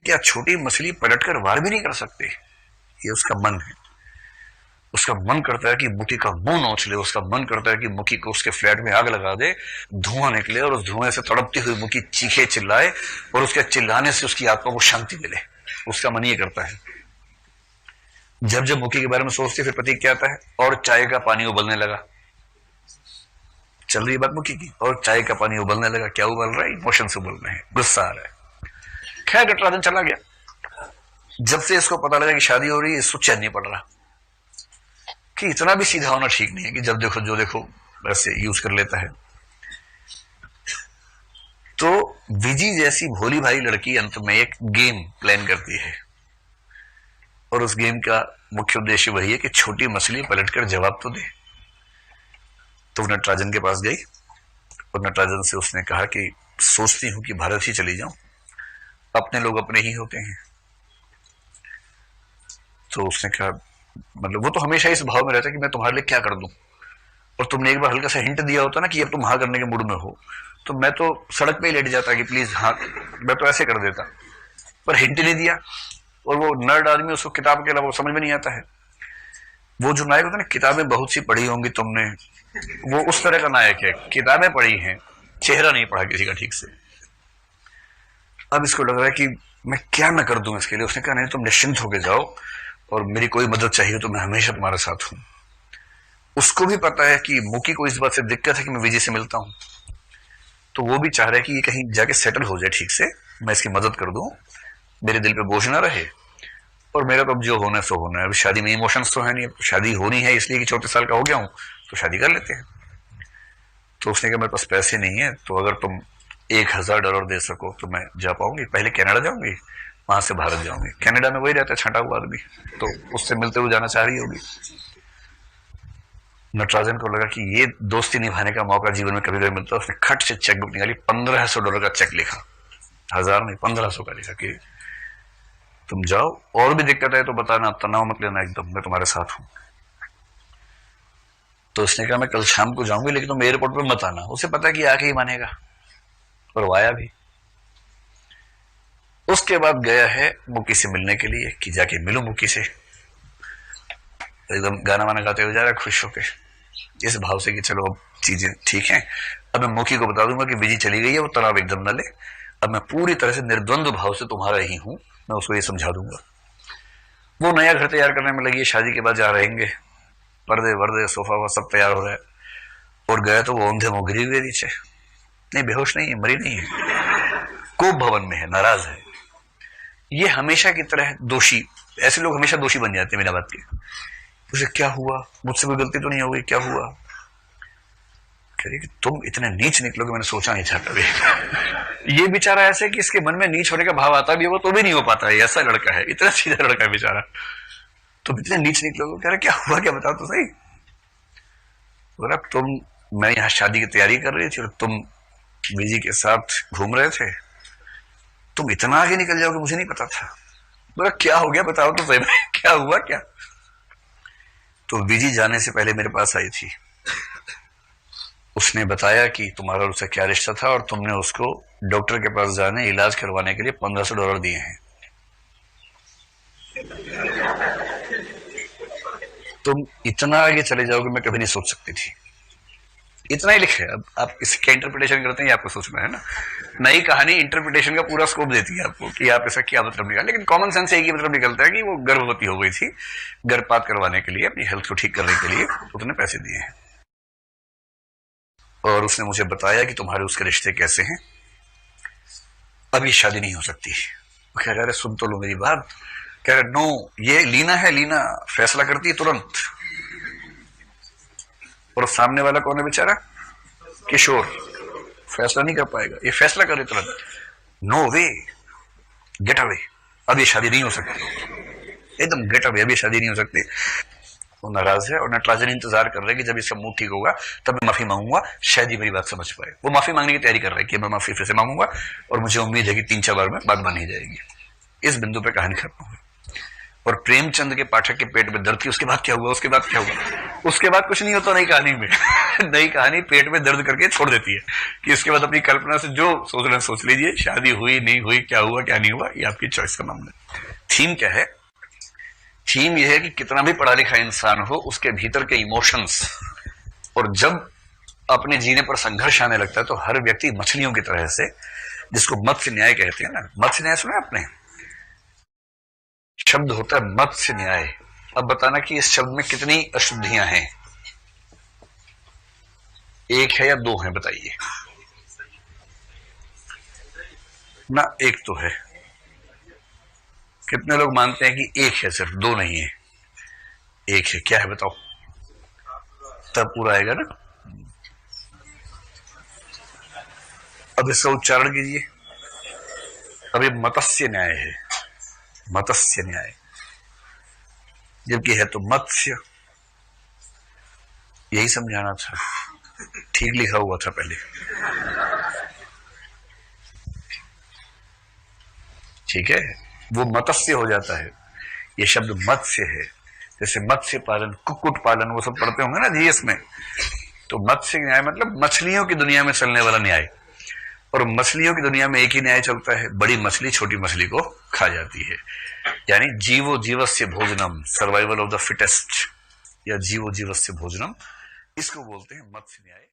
क्या छोटी मछली पलटकर वार भी नहीं कर सकते? ये उसका मन है। उसका मन करता है कि मुखी का मुंह नोच ले, उसका मन करता है कि मुखी को उसके फ्लैट में आग लगा दे, धुआं निकले और उस धुएं से तड़पती हुई मुखी चीखे चिल्लाए और उसके चिल्लाने से उसकी आत्मा को शांति मिले। उसका मन ये करता है। जब जब मुखी के बारे में सोचते फिर प्रतीक क्या आता है, और चाय का पानी उबलने लगा। चल रही बात मुखी की, और चाय का पानी उबलने लगा। क्या उबल रहा है? इमोशन से उबल रहे हैं, गुस्सा आ रहा है। खैर नटराजन चला गया। जब से इसको पता लगा कि शादी हो रही है, इसको चैन नहीं पड़ रहा कि इतना भी सीधा होना ठीक नहीं है कि जब देखो जो देखो वैसे यूज कर लेता है। तो विजी जैसी भोली भाली लड़की अंत में एक गेम प्लान करती है और उस गेम का मुख्य उद्देश्य वही है कि छोटी मछली पलटकर जवाब तो दे। तो नटराजन के पास गई और नटराजन से उसने कहा कि सोचती हूं कि भारत ही चली जाऊं, अपने लोग अपने ही होते हैं। तो उसने कहा, मतलब वो तो हमेशा इस भाव में रहता है कि मैं तुम्हारे लिए क्या कर दूं, और तुमने एक बार हल्का सा हिंट दिया होता ना कि अब तुम हाँ करने के मूड में हो, तो मैं तो सड़क पे ही लेट जाता कि प्लीज हाँ, मैं तो ऐसे कर देता। पर हिंट नहीं दिया, और वो नर्ड आदमी, उसको किताब के अलावा समझ में नहीं आता है। वो जो नायक होता है ना, किताबें बहुत सी पढ़ी होंगी तुमने, वो उस तरह का नायक है। किताबें पढ़ी हैं, चेहरा नहीं पढ़ा किसी का ठीक से। अब इसको लग रहा है कि मैं क्या न कर दूं इसके लिए। उसने कहा नहीं, तुम निश्चिंत होके जाओ, और मेरी कोई मदद चाहिए तो मैं हमेशा तुम्हारे साथ हूं। उसको भी पता है कि मुकी को इस बात से दिक्कत है कि मैं विजय से मिलता हूं, तो वो भी चाह रहा है कि ये कहीं जाके सेटल हो जाए ठीक से, मैं इसकी मदद कर दूं, मेरे दिल पे बोझ ना रहे, और मेरा तो अब जो होना है सो होना है। अभी शादी में इमोशंस तो है नहीं, अब शादी होनी है इसलिए कि 34 साल का हो गया हूं तो शादी कर लेते हैं। तो उसने कहा मेरे पास पैसे नहीं है, तो अगर तुम $1000 दे सको तो मैं जा पाऊंगी। पहले कनाडा जाऊंगी, वहां से भारत जाऊंगी। कनाडा में वही रहता है छठा हुआ आदमी, तो उससे मिलते हुए जाना चाह रही होगी। नटराजन को लगा कि ये दोस्ती निभाने का मौका जीवन में कभी कभी मिलता है। उसने खट से चेक बुक निकाली, $1500 का चेक लिखा, 1000 नहीं 1500 का लिखा कि तुम जाओ, और भी दिक्कत है तो बताना, तनाव मत लेना, एकदम मैं तुम्हारे साथ हूं। तो उसने कहा मैं कल शाम को जाऊंगी, लेकिन तुम एयरपोर्ट पे मत आना। उसे पता है कि आके ही मानेगा, और वो आया भी। उसके बाद गया है मुकी से मिलने के लिए कि जाके मिलूं मुकी से। एकदम गाना वाना गाते हुए जा रहा है खुश होके, इस भाव से कि चलो अब चीजें ठीक हैं, अब मैं मुकी को बता दूंगा कि विजी चली गई है, वो तनाव एकदम न ले, अब मैं पूरी तरह से निर्द्वंद भाव से तुम्हारा ही हूं, मैं उसको ये समझा दूंगा। वो नया घर तैयार करने में लगी है, शादी के बाद जा रहेंगे, पर्दे वर्दे सोफा वह सब तैयार हो रहा है। और गया तो वो औंधे मुंह गिरी हुई नीचे। नहीं, बेहोश नहीं है, मरी नहीं है, कोप भवन में है, नाराज है। ये हमेशा की तरह दोषी, ऐसे लोग हमेशा दोषी बन जाते हैं बिना बात के। उसे क्या हुआ, मुझसे कोई गलती तो नहीं हो गई, क्या हुआ? कह रही कि तुम इतने नीच निकलोगे मैंने सोचा नहीं था कभी। ये बेचारा ऐसे कि इसके मन में नीच होने का भाव आता भी होगा तो भी नहीं हो पाता है, ऐसा लड़का है, इतना सीधा लड़का है बेचारा। तुम इतने नीच निकलोगे? कह रहे क्या हुआ, क्या बताओ तो सही। बोला तुम, मैं यहाँ शादी की तैयारी कर रही थी और तुम विजी के साथ घूम रहे थे, तुम इतना आगे निकल जाओगे मुझे नहीं पता था। बोला क्या हो गया बताओ तो सही, क्या हुआ क्या? तो विजी जाने से पहले मेरे पास आई थी, उसने बताया कि तुम्हारा उससे क्या रिश्ता था, और तुमने उसको डॉक्टर के पास जाने इलाज करवाने के लिए $1500 दिए हैं। तुम इतना आगे चले जाओगे मैं कभी नहीं सोच सकती थी। इतना ही लिखे। अब आप इसका इंटरप्रिटेशन करते हैं, आपको सोचना है ना। नई कहानी इंटरप्रिटेशन का पूरा स्कोप देती है आपको कि आप ऐसा क्या मतलब निकाल, लेकिन कॉमन सेंस से एक ही मतलब निकलता है कि वो गर्भवती हो गई थी, गर्भपात करवाने के लिए, अपनी हेल्थ को ठीक करने के लिए उसने पैसे दिए हैं। और उसने मुझे बताया कि तुम्हारे उसके रिश्ते कैसे हैं, अभी शादी नहीं हो सकती। वो कह रहे सुन तो लो मेरी बात। कह रहे नो, ये लीना है, लीना फैसला करती है तुरंत। और सामने वाला कौन है बेचारा? किशोर, फैसला नहीं कर पाएगा, ये फैसला करे तुरंत। नो वे, गेट अवे, अब ये शादी नहीं हो सकती, एकदम गेट अवे, अब ये शादी नहीं हो सकती। वो नाराज है, और नटराजन इंतजार कर रहे हैं कि जब इसका मूड ठीक होगा तब मैं माफी मांगूंगा, शायद ही मेरी बात समझ पाए। वो माफी मांगने की तैयारी कर रहा है कि मैं माफी फिर से मांगूंगा, और मुझे उम्मीद है कि 3-4 बार में बात बन ही जाएगी। इस बिंदु पे कहानी खत्म हुई। और प्रेमचंद के पाठक के पेट में दर्द थी, उसके बाद क्या हुआ, उसके बाद क्या हुआ, उसके बाद कुछ नहीं होता नई कहानी में। नई कहानी पेट में दर्द करके छोड़ देती है कि इसके बाद अपनी कल्पना से जो सोचना सोच लीजिए, शादी हुई नहीं हुई, क्या हुआ क्या नहीं हुआ, ये आपकी चॉइस का मामला है। थीम क्या है? थीम यह है कि कितना भी पढ़ा लिखा इंसान हो, उसके भीतर के इमोशंस, और जब अपने जीने पर संघर्ष आने लगता है तो हर व्यक्ति मछलियों की तरह से, जिसको मत्स्य न्याय कहते हैं ना, मत्स्य न्याय सुना आपने? शब्द होता है मत्स्य न्याय। अब बताना कि इस शब्द में कितनी अशुद्धियां हैं, एक है या दो है, बताइए ना। एक तो है। कितने लोग मानते हैं कि एक है, सिर्फ दो नहीं है, एक है? क्या है बताओ, तब पूरा आएगा ना। अब इसका उच्चारण कीजिए। अब ये मत्स्य न्याय है, मत्स्य न्याय, जबकि है तो मत्स्य। यही समझाना था, ठीक लिखा हुआ था पहले, ठीक है। वो मत्स्य हो जाता है, ये शब्द मत्स्य है। जैसे मत्स्य पालन, कुक्कुट पालन, वो सब पढ़ते होंगे ना जीएस में। तो मत्स्य न्याय मतलब मछलियों की दुनिया में चलने वाला न्याय। और मछलियों की दुनिया में एक ही न्याय चलता है, बड़ी मछली छोटी मछली को खा जाती है। यानी जीवो जीवस्य भोजनम, सर्वाइवल ऑफ द फिटेस्ट, या जीवो जीवस्य भोजनम, इसको बोलते हैं मत्स्य न्याय।